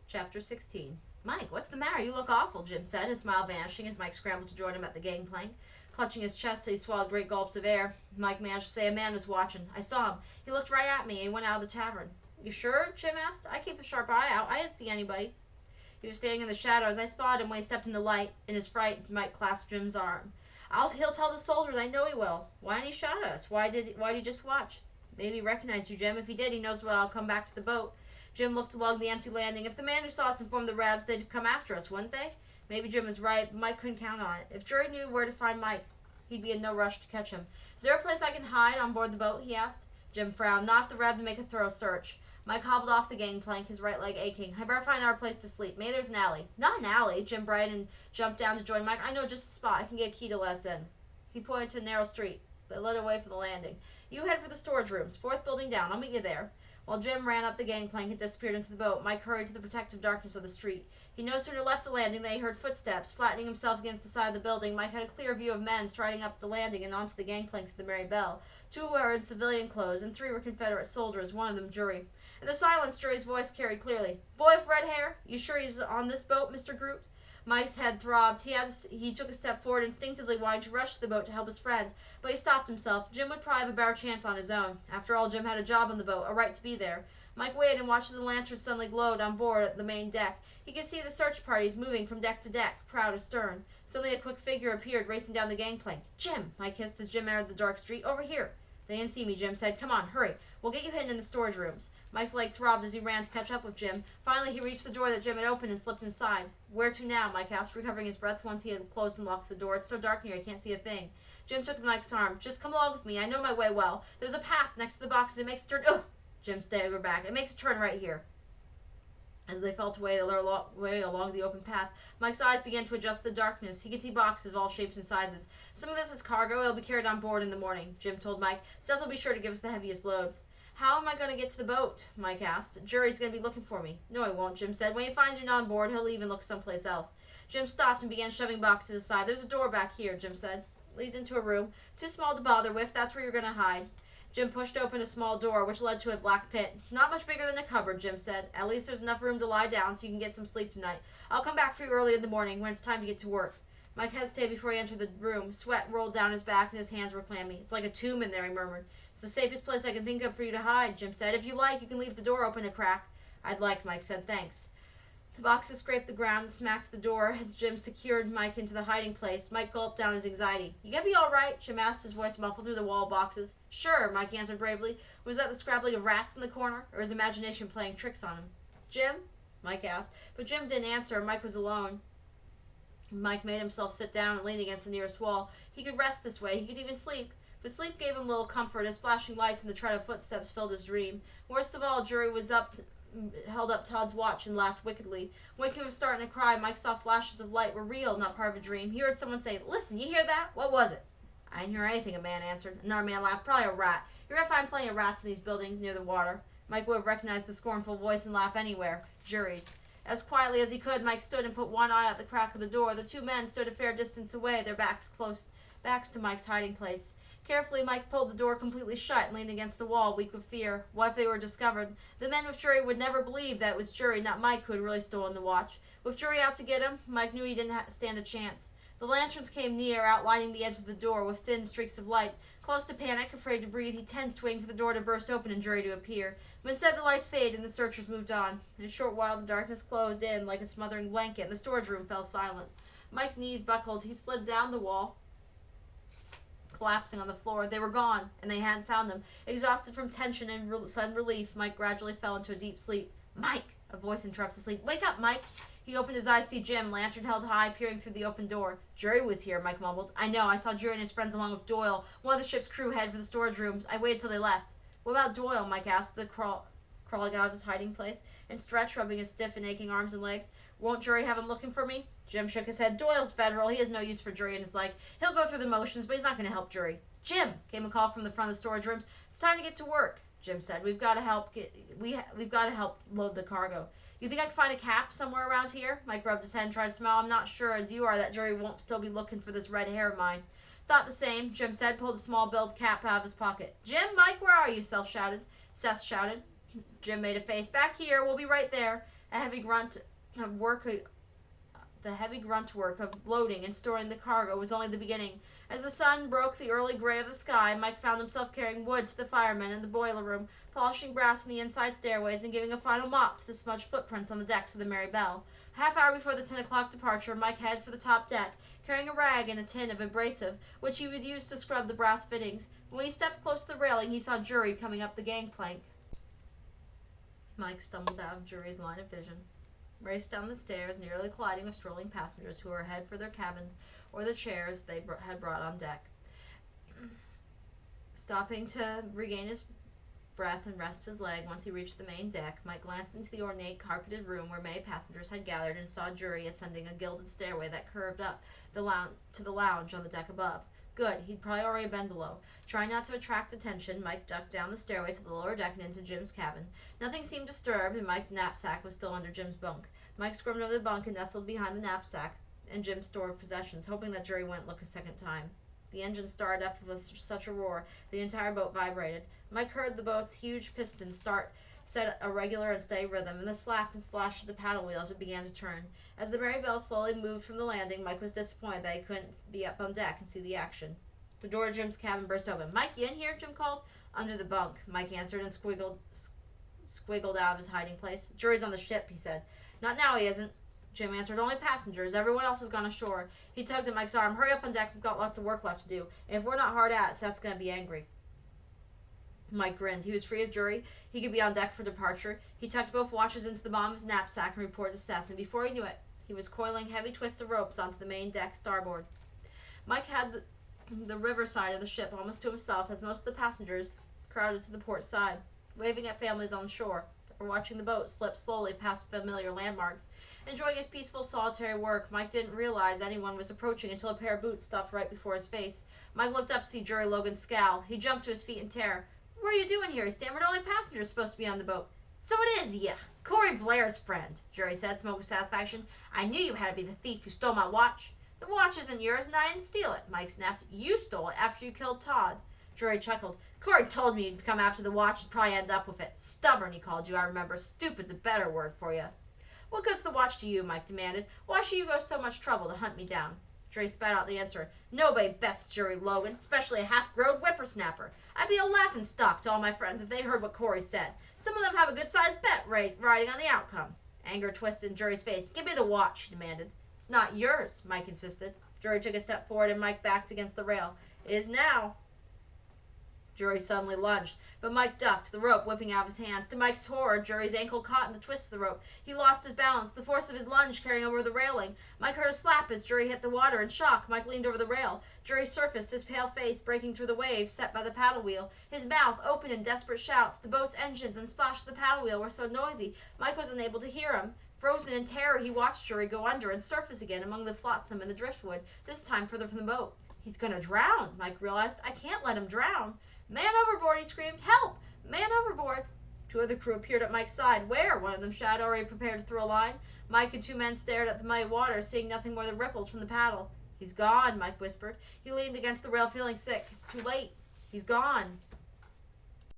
Chapter 16. Mike, what's the matter? You look awful, Jim said, his smile vanishing as Mike scrambled to join him at the gangplank. Clutching his chest, he swallowed great gulps of air. Mike managed to say, a man was watching. I saw him. He looked right at me and he went out of the tavern. You sure? Jim asked. I keep a sharp eye out. I didn't see anybody. He was standing in the shadows. I spotted him when he stepped in the light. In his fright, Mike clasped Jim's arm. He'll tell the soldiers. I know he will. Why didn't he shot us? Why did he just watch? Maybe he recognized you, Jim. If he did, he knows well I'll come back to the boat. Jim looked along the empty landing. If the man who saw us informed the Rebs, they'd come after us, wouldn't they? Maybe Jim was right, but Mike couldn't count on it. If Jury knew where to find Mike, he'd be in no rush to catch him. Is there a place I can hide on board the boat? He asked. Jim frowned, not if the Reb to make a thorough search. Mike hobbled off the gangplank, his right leg aching. I better find our place to sleep. Maybe there's an alley. Not an alley. Jim brightened and jumped down to join Mike. I know just a spot. I can get a key to let us in. He pointed to a narrow street that led away from the landing. You head for the storage rooms, 4th building down. I'll meet you there. While Jim ran up the gangplank and disappeared into the boat, Mike hurried to the protective darkness of the street. He no sooner left the landing than he heard footsteps. Flattening himself against the side of the building, Mike had a clear view of men striding up the landing and onto the gangplank to the Mary Bell. 2 were in civilian clothes, and 3 were Confederate soldiers, one of them Jury. In the silence, Jury's voice carried clearly. Boy with red hair? You sure he's on this boat, Mr. Groot? Mike's head throbbed. He took a step forward, instinctively wanting to rush to the boat to help his friend, but he stopped himself. Jim would probably have a better chance on his own. After all, Jim had a job on the boat, a right to be there. Mike waited and watched as the lantern suddenly glowed on board at the main deck. He could see the search parties moving from deck to deck, prow to stern. Suddenly a quick figure appeared, racing down the gangplank. Jim! Mike hissed as Jim entered the dark street. Over here! They didn't see me, Jim said. Come on, hurry. We'll get you hidden in the storage rooms. Mike's leg throbbed as he ran to catch up with Jim. Finally, he reached the door that Jim had opened and slipped inside. Where to now? Mike asked, recovering his breath once he had closed and locked the door. It's so dark in here, I can't see a thing. Jim took Mike's arm. Just come along with me. I know my way well. There's a path next to the boxes. It makes a turn. Ugh! Jim staggered back. It makes a turn right here. As they felt away along the open path, Mike's eyes began to adjust to the darkness. He could see boxes of all shapes and sizes. Some of this is cargo. It'll be carried on board in the morning, Jim told Mike. Seth will be sure to give us the heaviest loads. How am I going to get to the boat? Mike asked. Jury's going to be looking for me. No, he won't, Jim said. When he finds you're not on board, he'll leave and look someplace else. Jim stopped and began shoving boxes aside. There's a door back here, Jim said. Leads into a room. Too small to bother with. That's where you're going to hide. Jim pushed open a small door, which led to a black pit. It's not much bigger than a cupboard, Jim said. At least there's enough room to lie down so you can get some sleep tonight. I'll come back for you early in the morning when it's time to get to work. Mike hesitated before he entered the room. Sweat rolled down his back and his hands were clammy. It's like a tomb in there, he murmured. It's the safest place I can think of for you to hide, Jim said. If you like, you can leave the door open a crack. I'd like, Mike said. Thanks. The boxes scraped the ground and smacked the door as Jim secured Mike into the hiding place. Mike gulped down his anxiety. You gonna be all right? Jim asked, his voice muffled through the wall of boxes. Sure, Mike answered bravely. Was that the scrabbling of rats in the corner, or his imagination playing tricks on him? Jim? Mike asked. But Jim didn't answer. Mike was alone. Mike made himself sit down and lean against the nearest wall. He could rest this way. He could even sleep. But sleep gave him little comfort as flashing lights and the tread of footsteps filled his dream. Worst of all, Jury held up Todd's watch and laughed wickedly. Waking him starting to cry, Mike saw flashes of light were real, not part of a dream. He heard someone say, Listen, you hear that? What was it? I didn't hear anything, a man answered. Another man laughed. Probably a rat. You're going to find plenty of rats in these buildings near the water. Mike would have recognized the scornful voice and laugh anywhere. Jury's. As quietly as he could, Mike stood and put one eye out the crack of the door. The 2 men stood a fair distance away, their backs to Mike's hiding place. Carefully, Mike pulled the door completely shut and leaned against the wall, weak with fear. What if they were discovered? The men with Jury would never believe that it was Jury, not Mike, who had really stolen the watch. With Jury out to get him, Mike knew he didn't stand a chance. The lanterns came near, outlining the edge of the door with thin streaks of light. Close to panic, afraid to breathe, he tensed, waiting for the door to burst open and Jury to appear. But instead, the lights faded and the searchers moved on. In a short while, the darkness closed in like a smothering blanket, and the storage room fell silent. Mike's knees buckled. He slid down the wall, collapsing on the floor. They were gone, and they hadn't found him. Exhausted from tension and sudden relief, Mike gradually fell into a deep sleep. Mike! A voice interrupted sleep. Wake up, Mike! He opened his eyes to see Jim, lantern held high, peering through the open door. Jury was here, Mike mumbled. I know. I saw Jury and his friends along with Doyle. One of the ship's crew headed for the storage rooms. I waited till they left. What about Doyle? Mike asked, crawling out of his hiding place and stretched, rubbing his stiff and aching arms and legs. Won't Jury have him looking for me? Jim shook his head. Doyle's federal. He has no use for Jury and his leg. He'll go through the motions, but he's not going to help Jury. Jim! Came a call from the front of the storage rooms. It's time to get to work, Jim said. We've got to help load the cargo. You think I can find a cap somewhere around here? Mike rubbed his head and tried to smile. I'm not sure, as you are, that Jury won't still be looking for this red hair of mine. Thought the same, Jim said, pulled a small billed cap out of his pocket. Jim, Mike, where are you? Seth shouted. Jim made a face. Back here. We'll be right there. A heavy grunt of work The heavy grunt work of loading and storing the cargo was only the beginning. As the sun broke the early gray of the sky, Mike found himself carrying wood to the firemen in the boiler room, polishing brass on the inside stairways, and giving a final mop to the smudged footprints on the decks of the Mary Belle. A half hour before the 10 o'clock departure, Mike headed for the top deck, carrying a rag and a tin of abrasive, which he would use to scrub the brass fittings. When he stepped close to the railing, he saw Jury coming up the gangplank. Mike stumbled out of Jury's line of vision, raced down the stairs, nearly colliding with strolling passengers who were ahead for their cabins or the chairs they had brought on deck. Stopping to regain his breath and rest his leg once he reached the main deck, Mike glanced into the ornate carpeted room where May passengers had gathered and saw Jury ascending a gilded stairway that curved up to the lounge on the deck above. Good, he'd probably already been below. Trying not to attract attention, Mike ducked down the stairway to the lower deck and into Jim's cabin. Nothing seemed disturbed, and Mike's knapsack was still under Jim's bunk. Mike squirmed over the bunk and nestled behind the knapsack and Jim's store of possessions, hoping that Jury wouldn't look a second time. The engine started up with such a roar, the entire boat vibrated. Mike heard the boat's huge pistons set a regular and steady rhythm, and the slap and splash of the paddle wheel as it began to turn. As the Mary Belle slowly moved from the landing, Mike was disappointed that he couldn't be up on deck and see the action. The door of Jim's cabin burst open. "Mike, you in here?" Jim called. "Under the bunk," Mike answered and squiggled out of his hiding place. "Jury's on the ship," he said. "Not now, he isn't," Jim answered. "Only passengers. Everyone else has gone ashore." He tugged at Mike's arm. "Hurry up on deck. We've got lots of work left to do. And if we're not hard at it, Seth's going to be angry." Mike grinned. He was free of Jury. He could be on deck for departure. He tucked both watches into the bottom of his knapsack and reported to Seth, and before he knew it, he was coiling heavy twists of ropes onto the main deck starboard. Mike had the river side of the ship almost to himself as most of the passengers crowded to the port side, waving at families on shore, or watching the boat slip slowly past familiar landmarks. Enjoying his peaceful, solitary work, Mike didn't realize anyone was approaching until a pair of boots stopped right before his face. Mike looked up to see Jury Logan scowl. He jumped to his feet in terror. "What are you doing here?" he stammered. "Only passengers supposed to be on the boat." "So it is, yeah. Corey Blair's friend," Jury said, smoking with satisfaction. "I knew you had to be the thief who stole my watch." "The watch isn't yours, and I didn't steal it," Mike snapped. "You stole it after you killed Todd." Jury chuckled. "Corey told me you'd come after the watch and probably end up with it. Stubborn, he called you, I remember. Stupid's a better word for you." "What good's the watch to you?" Mike demanded. "Why should you go so much trouble to hunt me down?" Jury spat out the answer. "Nobody bests Jury Logan, especially a half-grown whippersnapper. I'd be a laughingstock to all my friends if they heard what Corey said. Some of them have a good-sized bet riding on the outcome." Anger twisted in Jury's face. "Give me the watch," he demanded. "It's not yours," Mike insisted. Jury took a step forward and Mike backed against the rail. "It is now." Jury suddenly lunged, but Mike ducked, the rope whipping out of his hands. To Mike's horror, Jury's ankle caught in the twist of the rope. He lost his balance, the force of his lunge carrying over the railing. Mike heard a slap as Jury hit the water. In shock, Mike leaned over the rail. Jury surfaced, his pale face breaking through the waves set by the paddle wheel. His mouth opened in desperate shouts. The boat's engines and splash of the paddle wheel were so noisy, Mike was unable to hear him. Frozen in terror, he watched Jury go under and surface again among the flotsam and the driftwood, this time further from the boat. "He's gonna drown," Mike realized. "I can't let him drown." "Man overboard," he screamed. "Help! Man overboard!" Two of the crew appeared at Mike's side. "Where?" one of them shouted, already prepared to throw a line. Mike and two men stared at the muddy water, seeing nothing more than ripples from the paddle. "He's gone," Mike whispered. He leaned against the rail, feeling sick. "It's too late. He's gone."